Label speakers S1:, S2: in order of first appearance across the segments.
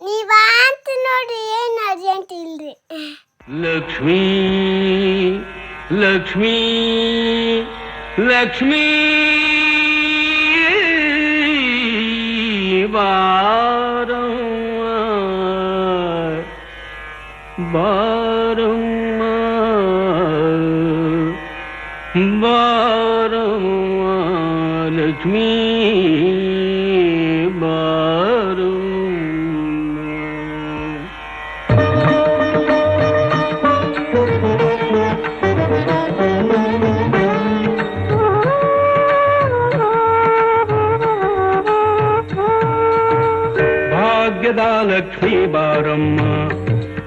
S1: ನೀವಂತ ನೋಡಿ ಏನು ಅರ್ಜೆಂಟ್ ಇಲ್ರಿ.
S2: ಲಕ್ಷ್ಮೀ ಲಕ್ಷ್ಮೀ ಲಕ್ಷ್ಮೀ ಬಾರವ್ವ ಬಾರವ್ವ ಬಾರವ್ವ ಲಕ್ಷ್ಮೀ ಭಾಗ್ಯದ ಲಕ್ಷ್ಮೀ ಬಾರಮ್ಮ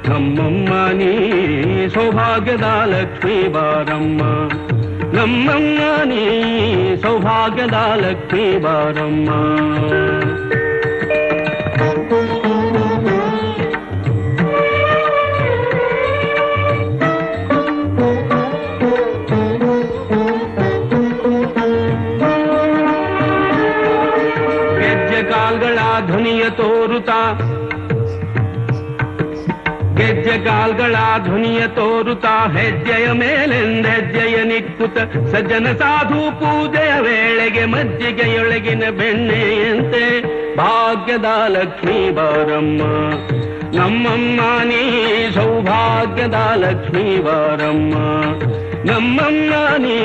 S2: ನಮ್ಮಮ್ಮ ನೀ ಸೌಭಾಗ್ಯದ ಲಕ್ಷ್ಮೀ ಬಾರಮ್ಮ ನಮ್ಮಮ್ಮ ನೀ ಸೌಭಾಗ್ಯದ ಲಕ್ಷ್ಮೀ ಬಾರಮ್ಮ. ಕಾಲ್ಗಳ ಧ್ವನಿಯ ತೋರುತ್ತಾ ಗೆಜ್ಜೆ ಕಾಲ್ಗಳ ಧ್ವನಿಯ ತೋರುತ್ತಾ ಹೆಜ್ಜೆಯ ಮೇಲೆಂದೆಜ್ಜೆಯ ನಿಕ್ಕುತ್ತ ಸಜ್ಜನ ಸಾಧು ಪೂಜೆಯ ವೇಳೆಗೆ ಮಜ್ಜಿಗೆಯೊಳಗಿನ ಬೆಣ್ಣೆಯಂತೆ ಭಾಗ್ಯದ ಲಕ್ಷ್ಮೀ ಬಾರಮ್ಮ ನಮ್ಮಮ್ಮ ನೀ ಸೌಭಾಗ್ಯದ ಲಕ್ಷ್ಮೀ ಬಾರಮ್ಮ ನಮ್ಮಮ್ಮ ನೀ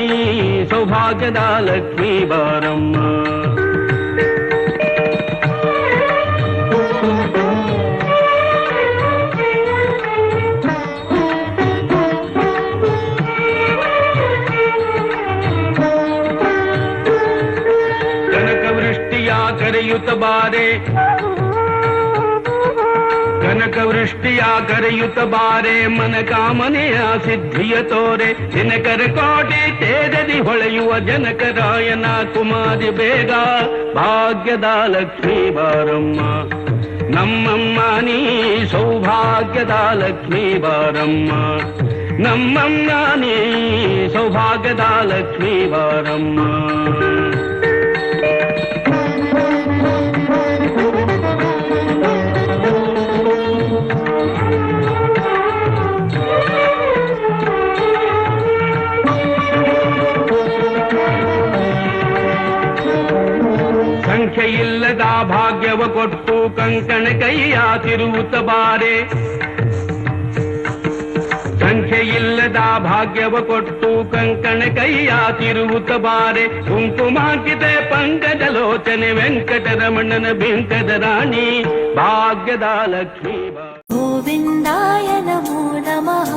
S2: ಸೌಭಾಗ್ಯದ ಲಕ್ಷ್ಮೀ ಬಾರಮ್ಮ. ಕರೆಯುತ್ತ ಬಾರೆ ಕನಕ ವೃಷ್ಟಿಯ ಕರೆಯುತ್ತ ಬಾರೆ ಮನ ಕಾಮನೆಯ ಸಿದ್ಧಿಯ ತೋರೆ ದಿನಕರ ಕೋಟೆ ತೇಜದಿ ಹೊಳೆಯುವ ಜನಕರಾಯನ ಕುಮಾರಿ ಬೇಗ ಭಾಗ್ಯದ ಲಕ್ಷ್ಮೀ ಬಾರಮ್ಮ ನಮ್ಮಮ್ಮ ನೀ ಸೌಭಾಗ್ಯದ ಲಕ್ಷ್ಮೀ ಬಾರಮ್ಮ ನಮ್ಮಮ್ಮ ನೀ ಸೌಭಾಗ್ಯದ ಲಕ್ಷ್ಮೀ ಬಾರಮ್ಮ. ಸಂಖ್ಯೆಯಿಲ್ಲದ ಭಾಗ್ಯವ ಕೊಟ್ಟು ಕಂಕಣ ಕೈಯ ತಿರುವುತ್ತ ಬಾರೆ ಸಂಖ್ಯೆಯಿಲ್ಲದ ಭಾಗ್ಯವ ಕೊಟ್ಟು ಕಂಕಣ ಕೈಯ ತಿರುವುತ್ತ ಬಾರೆ ಕುಂಕುಮಾಂಕಿತೆ ಪಂಕಜ ಲೋಚನೆ ವೆಂಕಟರಮಣನ ಬಿಂಕದ ರಾಣಿ ಭಾಗ್ಯದ ಲಕ್ಷ್ಮೀ
S3: ಗೋವಿಂದಾಯ ನಮೋ ನಮಃ.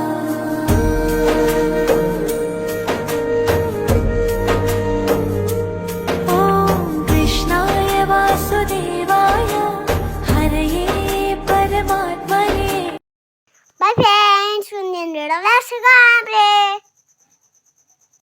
S1: Bye friends, un día